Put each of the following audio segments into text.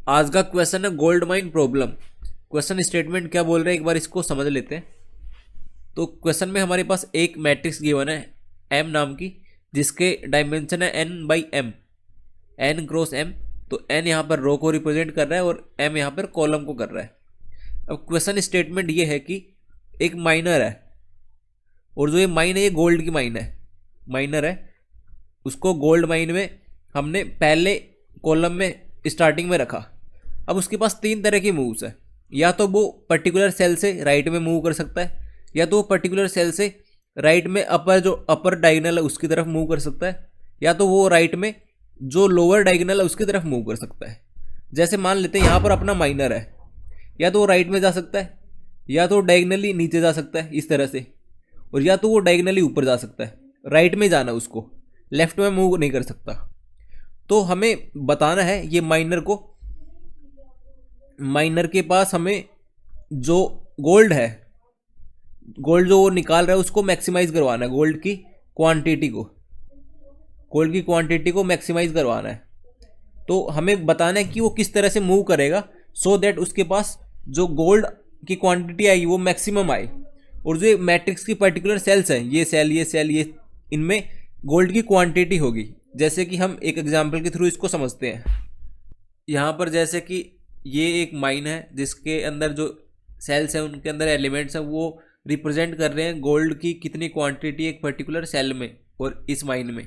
आज का क्वेश्चन है gold mine problem. Question statement क्या बोल रहे हैं एक बार इसको समझ लेते हैं। तो क्वेश्चन में हमारे पास एक मैट्रिक्स गिवन है एम नाम की, जिसके डायमेंशन है N by M, N cross M. तो एन यहाँ पर रो को रिप्रेजेंट कर रहा है और एम यहाँ पर कॉलम को कर रहा है। अब क्वेश्चन स्टेटमेंट ये है कि एक माइनर है और जो ये माइन है ये गोल्ड की माइन है, माइनर है, उसको गोल्ड माइन में हमने पहले कॉलम में स्टार्टिंग में रखा। अब उसके पास तीन तरह की मूव्स है, या तो वो पर्टिकुलर सेल से राइट में मूव कर सकता है, या तो वो पर्टिकुलर सेल से राइट में अपर जो अपर डायगोनल है उसकी तरफ मूव कर सकता है, या तो वो राइट में जो लोअर डायगोनल है उसकी तरफ मूव कर सकता है। जैसे मान लेते हैं यहाँ पर अपना माइनर है, या तो वो राइट में जा सकता है, या तो डायगोनली नीचे जा सकता है इस तरह से, और या तो वो डायगोनली ऊपर जा सकता है। राइट में जाना उसको, लेफ्ट में मूव नहीं कर सकता। तो हमें बताना है ये माइनर को, माइनर के पास हमें जो गोल्ड है, गोल्ड जो वो निकाल रहा है उसको मैक्सिमाइज करवाना है, गोल्ड की क्वांटिटी को, गोल्ड की क्वांटिटी को मैक्सिमाइज करवाना है। तो हमें बताना है कि वो किस तरह से मूव करेगा सो दैट उसके पास जो गोल्ड की क्वांटिटी आएगी वो मैक्सिमम आए, और जो मैट्रिक्स की पर्टिकुलर सेल्स हैं, ये सेल ये सेल ये, इनमें गोल्ड की क्वांटिटी होगी। जैसे कि हम एक एग्जांपल के थ्रू इसको समझते हैं। यहाँ पर जैसे कि ये एक माइन है जिसके अंदर जो सेल्स हैं उनके अंदर एलिमेंट्स हैं वो रिप्रेजेंट कर रहे हैं गोल्ड की कितनी क्वांटिटी एक पर्टिकुलर सेल में और इस माइन में।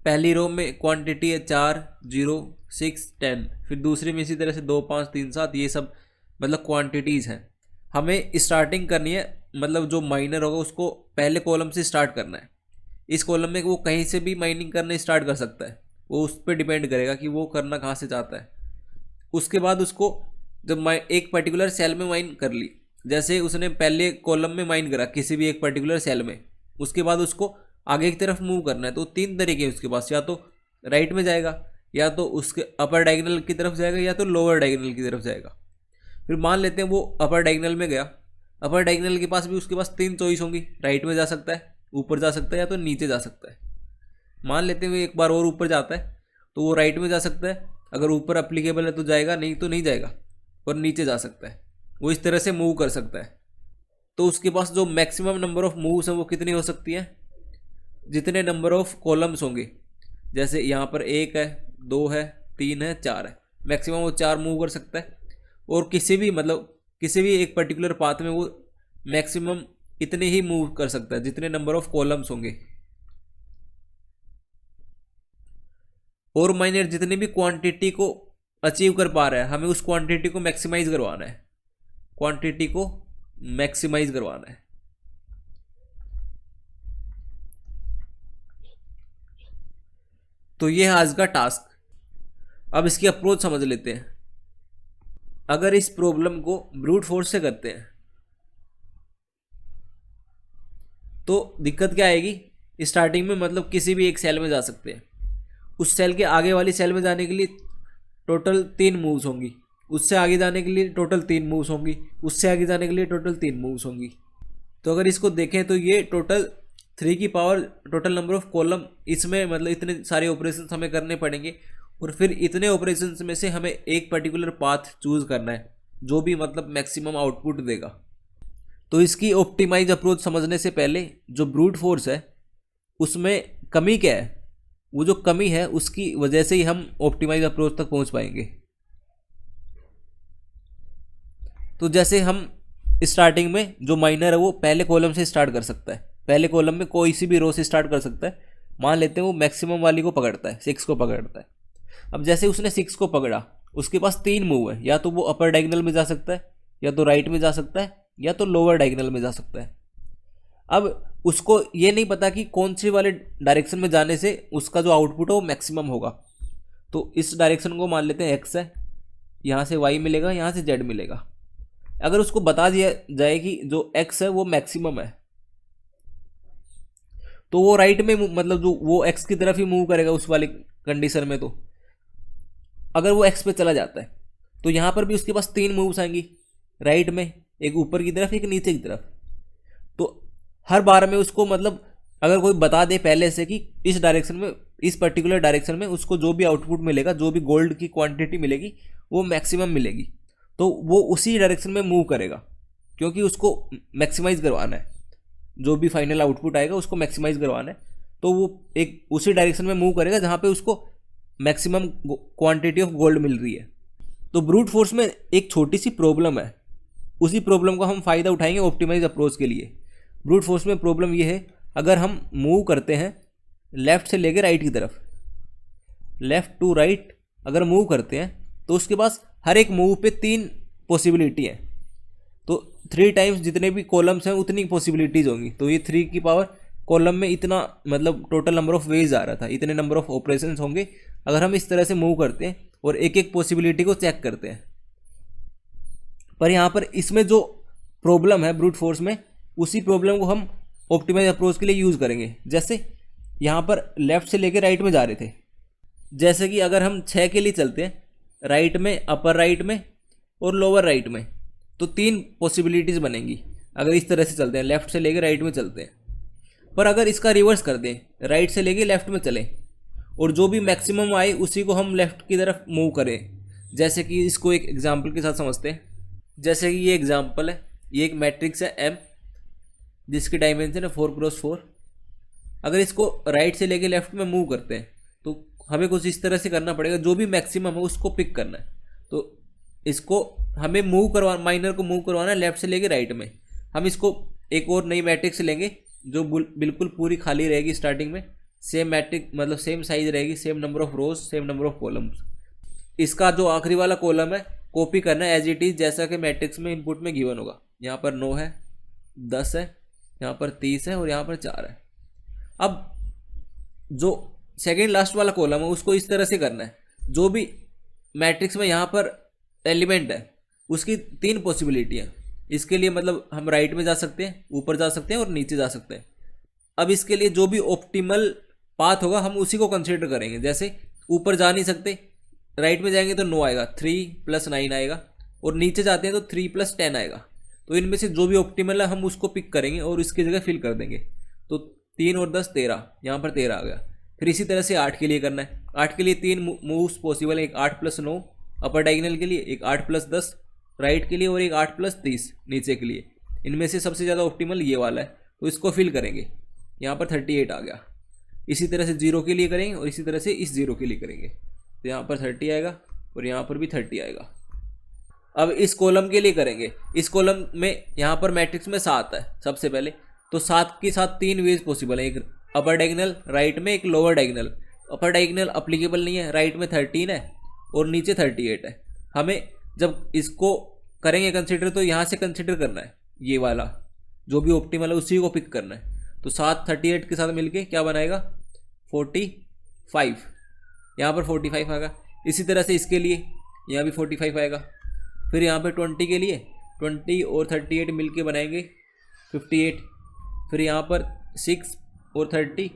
पहली रो में क्वांटिटी है 4, 0, 6, 10, फिर दूसरी में इसी तरह से 2, 5, 3, 7, ये सब मतलब क्वांटिटीज़ हैं। हमें स्टार्टिंग करनी है, मतलब जो माइनर होगा उसको पहले कॉलम से स्टार्ट करना है। इस कॉलम में वो कहीं से भी माइनिंग करना स्टार्ट कर सकता है, वो उस पर डिपेंड करेगा कि वो करना कहाँ से चाहता है। उसके बाद उसको जब एक पर्टिकुलर सेल में माइन कर ली, जैसे उसने पहले कॉलम में माइन करा किसी भी एक पर्टिकुलर सेल में, उसके बाद उसको आगे की तरफ मूव करना है। तो तीन तरीके हैं उसके पास, या तो राइट में जाएगा, या तो उसके अपर डायगोनल की तरफ जाएगा, या तो लोअर डायगोनल की तरफ जाएगा। फिर मान लेते हैं वो अपर डायगोनल में गया, अपर डायगोनल के पास भी उसके पास तीन चॉइस होंगी, राइट में जा सकता है, ऊपर जा सकता है, या तो नीचे जा सकता है। मान लेते हैं वो एक बार और ऊपर जाता है तो वो राइट में जा सकता है, अगर ऊपर अप्लीकेबल है तो जाएगा, नहीं तो नहीं जाएगा, और नीचे जा सकता है। वो इस तरह से मूव कर सकता है। तो उसके पास जो मैक्सिमम नंबर ऑफ मूव्स हैं वो कितनी हो सकती हैं, जितने नंबर ऑफ कॉलम्स होंगे। जैसे यहाँ पर 1 है, 2 है, 3 है, 4 है, मैक्सिमम वो 4 मूव कर सकता है। और किसी भी मतलब किसी भी एक पर्टिकुलर पाथ में वो मैक्सिमम इतने ही मूव कर सकता है जितने नंबर ऑफ कॉलम्स होंगे। और माइनर जितनी भी क्वांटिटी को अचीव कर पा रहा है, हमें उस क्वांटिटी को मैक्सिमाइज करवाना है, क्वांटिटी को मैक्सिमाइज करवाना है। तो ये है आज का टास्क। अब इसकी अप्रोच समझ लेते हैं। अगर इस प्रॉब्लम को ब्रूट फोर्स से करते हैं तो दिक्कत क्या आएगी, स्टार्टिंग में मतलब किसी भी एक सेल में जा सकते हैं, उस सेल के आगे वाली सेल में जाने के लिए टोटल 3 मूव्स होंगी, उससे आगे जाने के लिए टोटल 3 मूव्स होंगी, उससे आगे जाने के लिए टोटल 3 मूव्स होंगी। तो अगर इसको देखें तो ये टोटल 3 की power total number of column, इसमें मतलब इतने सारे ऑपरेशंस हमें करने पड़ेंगे, और फिर इतने ऑपरेशंस में से हमें एक पर्टिकुलर पाथ चूज करना है जो भी मतलब मैक्सिमम आउटपुट देगा। तो इसकी ऑप्टिमाइज अप्रोच समझने से पहले जो ब्रूट फोर्स है उसमें कमी क्या है, वो जो कमी है उसकी वजह से ही हम ऑप्टिमाइज अप्रोच तक पहुंच पाएंगे। तो जैसे हम स्टार्टिंग में जो माइनर है वो पहले कॉलम से स्टार्ट कर सकता है, पहले कॉलम में कोई सी भी रो से स्टार्ट कर सकता है। मान लेते हैं वो मैक्सिमम वाली को पकड़ता है, 6 को पकड़ता है। अब जैसे उसने 6 को पकड़ा, उसके पास 3 मूव है, या तो वो अपर डायगोनल में जा सकता है, या तो राइट में जा सकता है, या तो लोअर डायगोनल में जा सकता है। अब उसको ये नहीं पता कि कौन सी वाले डायरेक्शन में जाने से उसका जो आउटपुट है वो मैक्सिमम होगा। तो इस डायरेक्शन को मान लेते हैं एक्स है, यहाँ से वाई मिलेगा, यहाँ से जेड मिलेगा। अगर उसको बता दिया जाए कि जो एक्स है वो मैक्सिमम है, तो वो राइट में मतलब जो वो एक्स की तरफ ही मूव करेगा उस वाली कंडीशन में। तो अगर वो एक्स पे चला जाता है तो यहाँ पर भी उसके पास 3 मूव्स आएंगी, राइट में एक ऊपर की तरफ एक नीचे की तरफ। तो हर बार में उसको मतलब अगर कोई बता दे पहले से कि इस डायरेक्शन में इस पर्टिकुलर डायरेक्शन में उसको जो भी आउटपुट मिलेगा, जो भी गोल्ड की क्वांटिटी मिलेगी वो मैक्सिमम मिलेगी, तो वो उसी डायरेक्शन में मूव करेगा क्योंकि उसको मैक्सिमाइज करवाना है। जो भी फाइनल आउटपुट आएगा उसको मैक्सिमाइज करवाना है, तो वो एक उसी डायरेक्शन में मूव करेगा जहाँ पे उसको मैक्सिमम क्वांटिटी ऑफ गोल्ड मिल रही है। तो ब्रूट फोर्स में एक छोटी सी प्रॉब्लम है, उसी प्रॉब्लम का हम फ़ायदा उठाएंगे ऑप्टिमाइज अप्रोच के लिए। ब्रूट फोर्स में प्रॉब्लम ये है, अगर हम मूव करते हैं लेफ़्ट से लेकर राइट की तरफ, लेफ़्ट टू राइट अगर मूव करते हैं तो उसके पास हर एक मूव पे 3 पॉसिबिलिटी है, तो 3 टाइम्स जितने भी कॉलम्स हैं उतनी पॉसिबिलिटीज़ होंगी। तो ये 3 की पावर कॉलम में इतना, मतलब टोटल नंबर ऑफ वेज आ रहा था, इतने नंबर ऑफ ऑपरेशंस होंगे अगर हम इस तरह से मूव करते हैं और एक एक पॉसिबिलिटी को चेक करते हैं। पर यहाँ पर इसमें जो प्रॉब्लम है ब्रूट फोर्स में, उसी प्रॉब्लम को हम ऑप्टिमाइज अप्रोच के लिए यूज़ करेंगे। जैसे यहाँ पर लेफ़्ट से लेकर राइट में जा रहे थे, जैसे कि अगर हम 6 के लिए चलते हैं, राइट में, अपर राइट में और लोअर राइट में, तो 3 पॉसिबिलिटीज़ बनेंगी अगर इस तरह से चलते हैं, लेफ़्ट से लेकर राइट में चलते हैं। पर अगर इसका रिवर्स कर दें, राइट से लेके लेफ़्ट में चलें और जो भी मैक्सिमम आए उसी को हम लेफ़्ट की तरफ मूव करें। जैसे कि इसको एक एग्जांपल के साथ समझते हैं। जैसे कि ये एग्जांपल है, ये एक मैट्रिक्स है M जिसकी डायमेंशन है 4x4। अगर इसको राइट से लेके लेफ़्ट में मूव करते हैं तो हमें कुछ इस तरह से करना पड़ेगा, जो भी मैक्सिमम है उसको पिक करना है। तो इसको हमें माइनर को मूव करवाना है लेफ़्ट से लेके राइट में। हम इसको एक और नई मैट्रिक्स लेंगे जो बिल्कुल पूरी खाली रहेगी स्टार्टिंग में, सेम मैट्रिक मतलब सेम साइज रहेगी, same number of rose, same number of columns. इसका जो आखिरी वाला कॉलम है कॉपी करना है एज इट इज़, जैसा कि मैट्रिक्स में इनपुट में गिवन होगा। यहाँ पर 9 है, 10 है, यहाँ पर 30 है और यहाँ पर 4 है। अब जो सेकेंड लास्ट वाला कॉलम है उसको इस तरह से करना है, जो भी मैट्रिक्स में यहाँ पर एलिमेंट है उसकी 3 पॉसिबिलिटी है। इसके लिए मतलब हम राइट में जा सकते हैं, ऊपर जा सकते हैं और नीचे जा सकते हैं। अब इसके लिए जो भी ऑप्टिमल पाथ होगा हम उसी को कंसीडर करेंगे। जैसे ऊपर जा नहीं सकते, राइट में जाएंगे तो 9 आएगा, 3 + 9 आएगा, और नीचे जाते हैं तो 3 + 10 आएगा। तो इनमें से जो भी ऑप्टिमल है हम उसको पिक करेंगे और इसकी जगह फिल कर देंगे। तो 3 और 10 13, यहाँ पर 13 आ गया। फिर इसी तरह से 8 के लिए करना है। 8 के लिए 3 मूव्स पॉसिबल है, एक 8 + 9 अपर डायगोनल के लिए, एक 8 + 10 राइट के लिए और एक 8 + 30 नीचे के लिए। इनमें से सबसे ज़्यादा ऑप्टिमल ये वाला है, तो इसको फिल करेंगे। यहाँ पर 38 आ गया। इसी तरह से 0 के लिए करेंगे और इसी तरह से इस 0 के लिए करेंगे, तो यहाँ पर 30 आएगा और यहाँ पर भी 30 आएगा। अब इस कॉलम के लिए करेंगे। इस कॉलम में यहाँ पर मैट्रिक्स में 7 है सबसे पहले, तो 7 के साथ 3 वेज पॉसिबल है, एक अपर डायगोनल राइट में, एक लोअर डायगोनल। अपर डायगोनल अप्लीकेबल नहीं है, राइट में 13 है और नीचे 38 है। हमें जब इसको करेंगे कंसिडर तो यहाँ से कंसिडर करना है, ये वाला जो भी ऑप्टिमल है उसी को पिक करना है। तो 7 38 के साथ मिलके क्या बनाएगा, 45। यहाँ पर 45 आएगा। इसी तरह से इसके लिए यहाँ भी 45 आएगा। फिर यहाँ पे 20 के लिए 20 और 38 मिलके बनाएंगे 58। फिर यहाँ पर 6 और 30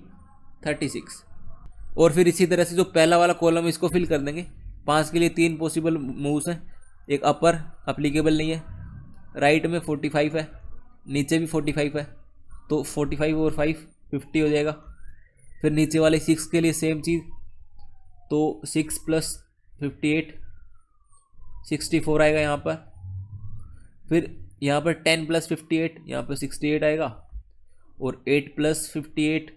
36। और फिर इसी तरह से जो पहला वाला कॉलम इसको फिल कर देंगे। 5 के लिए 3 पॉसिबल मूव्स हैं, एक अपर अप्लीकेबल नहीं है, राइट में 45 है, नीचे भी 45 है, तो 45 और 5 50 हो जाएगा। फिर नीचे वाले 6 के लिए सेम चीज़, तो 6 + 58 64 आएगा यहाँ पर। फिर यहाँ पर 10 + 58 यहाँ पर 68 आएगा और 8 + 58।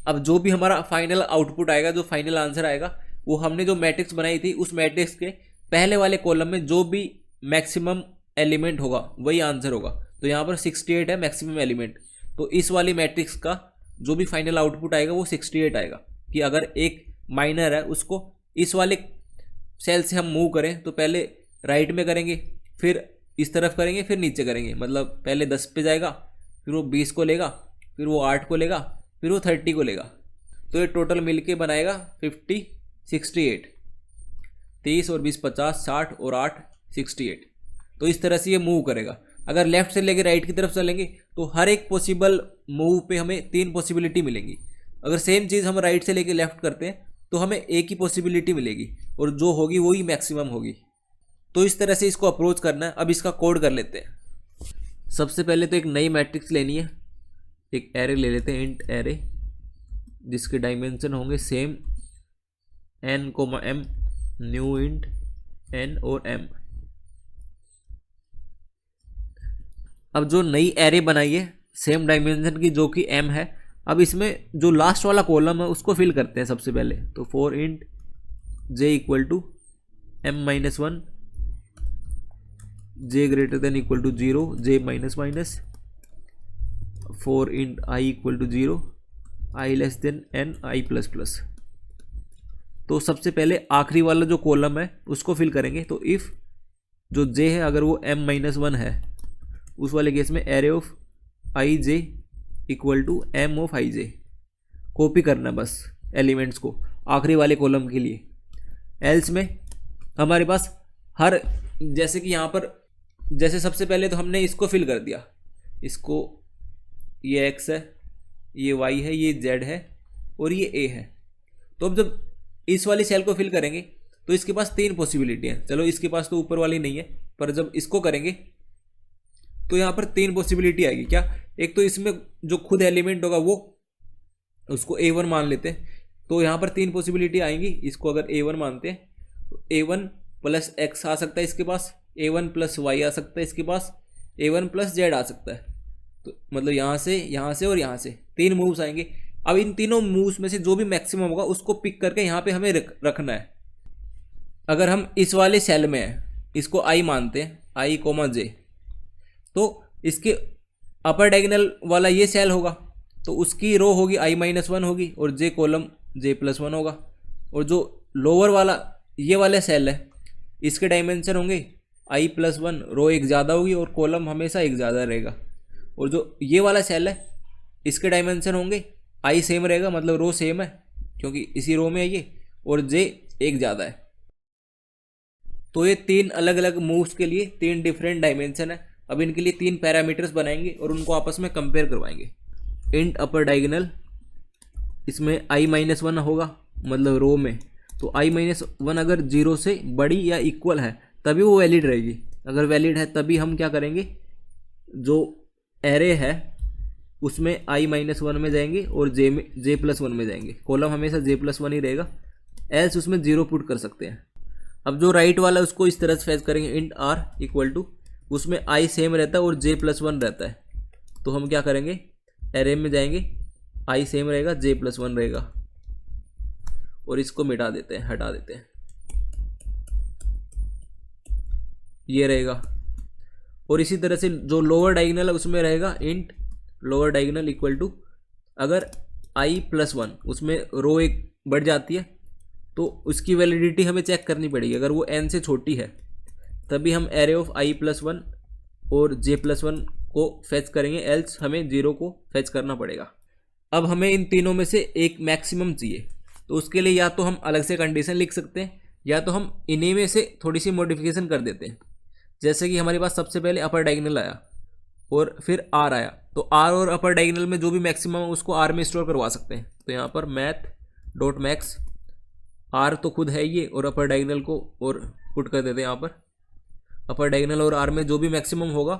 अब जो भी हमारा फाइनल आउटपुट आएगा, जो फाइनल आंसर आएगा, वो हमने जो मैट्रिक्स बनाई थी उस मैट्रिक्स के पहले वाले कॉलम में जो भी मैक्सिमम एलिमेंट होगा वही आंसर होगा। तो यहाँ पर 68 है मैक्सिमम एलिमेंट, तो इस वाली मैट्रिक्स का जो भी फाइनल आउटपुट आएगा वो 68 आएगा। कि अगर एक माइनर है उसको इस वाले सेल से हम मूव करें तो पहले राइट में करेंगे, फिर इस तरफ करेंगे, फिर नीचे करेंगे। मतलब पहले 10 पे जाएगा, फिर वो 20 को लेगा, फिर वो 8 को लेगा, फिर वो 30 को लेगा। तो ये टोटल मिलके बनाएगा 50 68। 30 और 20 50, 60 और 8 68। तो इस तरह से ये मूव करेगा। अगर लेफ्ट से लेके राइट की तरफ चलेंगे तो हर एक पॉसिबल मूव पे हमें 3 पॉसिबिलिटी मिलेंगी। अगर सेम चीज़ हम राइट से लेके लेफ्ट करते हैं तो हमें एक ही पॉसिबिलिटी मिलेगी और जो होगी वही मैक्सिमम होगी। तो इस तरह से इसको अप्रोच करना है। अब इसका कोड कर लेते हैं। सबसे पहले तो एक नई मैट्रिक्स लेनी है, एक एरे ले लेते हैं, इंट एरे जिसके डायमेंशन होंगे same n comma m, new int n और m। अब जो नई एरे बनाई है सेम डायमेंशन की जो कि m है, अब इसमें जो लास्ट वाला कॉलम है उसको फिल करते हैं सबसे पहले। तो for int j equal to m minus 1, j greater than equal to 0, j minus minus, for int i equal to 0, i less than n, i plus plus. तो सबसे पहले आखिरी वाला जो कॉलम है उसको फिल करेंगे। तो इफ़ जो j है अगर वो m माइनस 1 है, उस वाले केस में array of I J equal to m of I J copy करना बस एलिमेंट्स को आखिरी वाले कॉलम के लिए। एल्स में हमारे पास हर, जैसे कि यहाँ पर जैसे सबसे पहले तो हमने इसको फिल कर दिया, इसको, ये x है, ये y है, ये z है और ये a है। तो अब जब इस वाली सेल को फिल करेंगे तो इसके पास 3 पॉसिबिलिटी हैं। चलो इसके पास तो ऊपर वाली नहीं है, पर जब इसको करेंगे तो यहाँ पर 3 पॉसिबिलिटी आएगी। क्या? एक तो इसमें जो खुद एलिमेंट होगा वो उसको a1 मान लेते हैं, तो यहाँ पर 3 पॉसिबिलिटी आएंगी। इसको अगर a1 मानते हैं तो a1 प्लस x आ सकता है इसके पास, a1 प्लस y आ सकता है इसके पास, a1 प्लस z आ सकता है। तो मतलब यहाँ से और यहाँ से 3 मूव्स आएंगे। अब इन तीनों मूव्स में से जो भी मैक्सिमम होगा उसको पिक करके यहाँ पे हमें रखना है। अगर हम इस वाले सेल में हैं, इसको i मानते हैं, i कोमा j, तो इसके अपर डायगोनल वाला ये सेल होगा तो उसकी रो होगी i माइनस 1 होगी और j कॉलम j प्लस 1 होगा। और जो लोअर वाला ये वाला सेल है इसके डायमेंशन होंगे i प्लस 1, रो एक ज़्यादा होगी और कॉलम हमेशा एक ज़्यादा रहेगा। और जो ये वाला सेल है इसके डायमेंशन होंगे i सेम रहेगा, मतलब रो सेम है क्योंकि इसी रो में है ये, और j एक ज़्यादा है। तो ये 3 अलग अलग मूव्स के लिए 3 डिफरेंट डायमेंशन है। अब इनके लिए 3 पैरामीटर्स बनाएंगे और उनको आपस में कंपेयर करवाएंगे। इंट अपर डायगोनल, इसमें i माइनस 1 होगा मतलब रो में, तो i माइनस 1 अगर 0 से बड़ी या इक्वल है तभी वो वैलिड रहेगी। अगर वैलिड है तभी हम क्या करेंगे, जो एरे है उसमें i माइनस 1 में जाएंगे और j प्लस 1 में जाएंगे। कॉलम हमेशा j प्लस 1 ही रहेगा, एल्स उसमें 0 पुट कर सकते हैं। अब जो राइट वाला उसको इस तरह से फेच करेंगे, इंट r इक्वल टू, उसमें i सेम रहता है और j प्लस 1 रहता है। तो हम क्या करेंगे, एरे में जाएंगे, i सेम रहेगा, j प्लस 1 रहेगा और इसको मिटा देते हैं, हटा देते हैं, ये रहेगा। और इसी तरह से जो लोअर डायगोनल है उसमें रहेगा int lower diagonal equal to, अगर i प्लस 1 उसमें रो एक बढ़ जाती है तो उसकी वैलिडिटी हमें चेक करनी पड़ेगी। अगर वो n से छोटी है तभी हम एरे ऑफ i प्लस 1 और j प्लस 1 को फेच करेंगे, एल्स हमें 0 को फेच करना पड़ेगा। अब हमें इन तीनों में से एक मैक्सिमम चाहिए, तो उसके लिए या तो हम अलग से कंडीशन लिख सकते हैं या तो हम इन्हीं में से थोड़ी सी मॉडिफिकेशन कर देते हैं। जैसे कि हमारे पास सबसे पहले अपर डायगोनल आया और फिर r आया, तो r और अपर डायगोनल में जो भी मैक्सिमम है उसको r में स्टोर करवा सकते हैं। तो यहाँ पर मैथ डॉट मैक्स, r तो खुद है ये और अपर डायगोनल को और पुट कर देते हैं यहाँ पर। अपर डायगोनल और r में जो भी मैक्सिमम होगा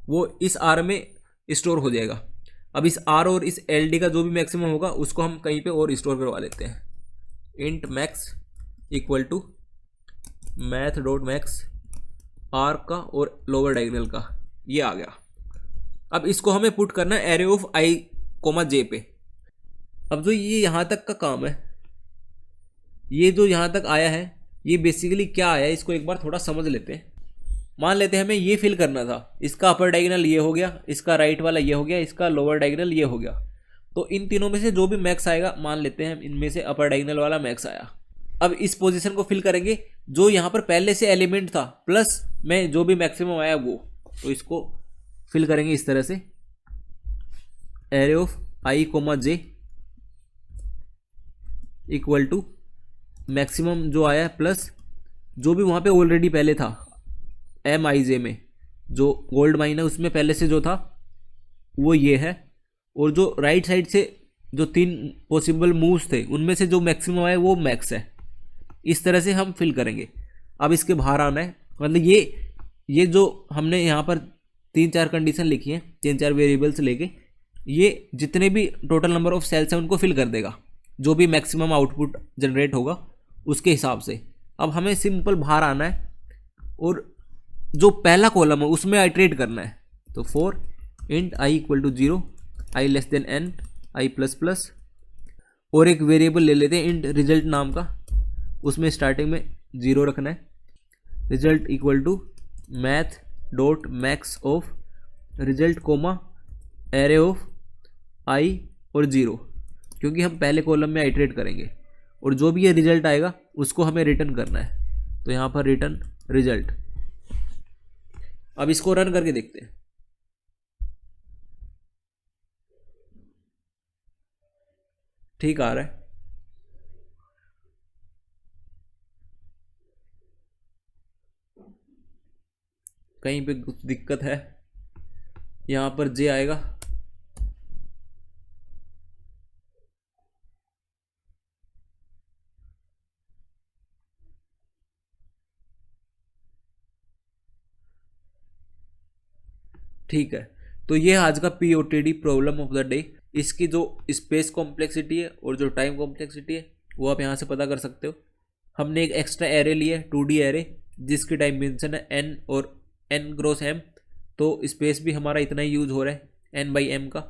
वो इस r में स्टोर हो जाएगा। अब इस r और इस LD का जो भी मैक्सिमम होगा उसको हम कहीं पे और स्टोर करवा लेते हैं। Int max equal to math dot max r का और लोअर डायगोनल का, ये आ गया। अब इसको हमें पुट करना है array of i comma j पे। अब जो ये यहाँ तक का काम है, ये जो यहाँ तक आया है ये बेसिकली क्या आया है इसको एक बार थोड़ा समझ लेते हैं। मान लेते हैं हमें ये फिल करना था, इसका अपर डायगोनल ये हो गया, इसका राइट वाला ये हो गया, इसका लोअर डायगोनल ये हो गया। तो इन तीनों में से जो भी मैक्स आएगा, मान लेते हैं इनमें से अपर डायगोनल वाला मैक्स आया। अब इस पोजीशन को फिल करेंगे जो यहाँ पर पहले से एलिमेंट था प्लस में जो भी मैक्सिमम आया वो, तो इसको फिल करेंगे इस तरह से, array of i comma j equal to maximum जो आया प्लस जो भी वहाँ पे ऑलरेडी पहले था MIJ में, जो गोल्ड माइन है उसमें पहले से जो था वो ये है, और जो राइट साइड से जो 3 पॉसिबल मूव्स थे उनमें से जो मैक्सिमम आया वो मैक्स है। इस तरह से हम फिल करेंगे। अब इसके बाहर आना है, मतलब ये जो हमने यहाँ पर 3-4 कंडीशन लिखी हैं, 3-4 वेरिएबल्स लेके, ये जितने भी टोटल नंबर ऑफ सेल्स हैं उनको फिल कर देगा, जो भी मैक्सिमम आउटपुट जनरेट होगा उसके हिसाब से। अब हमें सिंपल बाहर आना है और जो पहला कॉलम है उसमें आइट्रेट करना है। तो for int I equal to 0, I less than n, I plus plus, और एक वेरिएबल ले लेते हैं इंट रिजल्ट नाम का, उसमें स्टार्टिंग में 0 रखना है। Result equal to math dot max of result comma array of i और 0, क्योंकि हम पहले कॉलम में आइट्रेट करेंगे और जो भी ये रिजल्ट आएगा उसको हमें रिटर्न करना है। तो यहाँ पर रिटर्न रिजल्ट। अब इसको रन करके देखते हैं। ठीक आ रहा है। कहीं पे कुछ दिक्कत है, यहाँ पर जे आएगा। ठीक है, तो ये आज का POTD problem of the day. इसकी जो स्पेस कॉम्प्लेक्सिटी है और जो टाइम कॉम्प्लेक्सिटी है वो आप यहाँ से पता कर सकते हो। हमने एक एक्स्ट्रा एरे लिया है 2D एरे, जिसकी डायमेंशन है n और n क्रॉस m, तो स्पेस भी हमारा इतना ही यूज हो रहा है n/m का।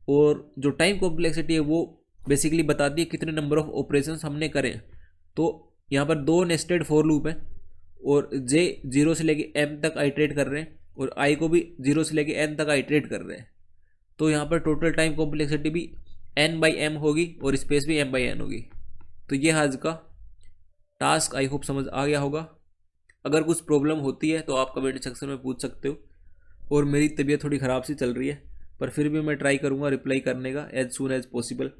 और जो टाइम कॉम्प्लेक्सिटी है वो बेसिकली बताती है कितने नंबर ऑफ ऑपरेशंस हमने करे। तो यहाँ पर 2 नेस्टेड फॉर लूप है और j 0 से लेके m तक आइट्रेट कर रहे हैं और i को भी 0 से लेके n तक आइट्रेट कर रहे हैं। तो यहाँ पर टोटल टाइम कॉम्प्लेक्सिटी भी n/m होगी और स्पेस भी m/n होगी। तो ये आज का टास्क आई होप समझ आ गया होगा। अगर कुछ प्रॉब्लम होती है तो आप कमेंट सेक्शन में पूछ सकते हो। और मेरी तबीयत थोड़ी ख़राब सी चल रही है, पर फिर भी मैं ट्राई करूँगा रिप्लाई करने का एज सून एज पॉसिबल।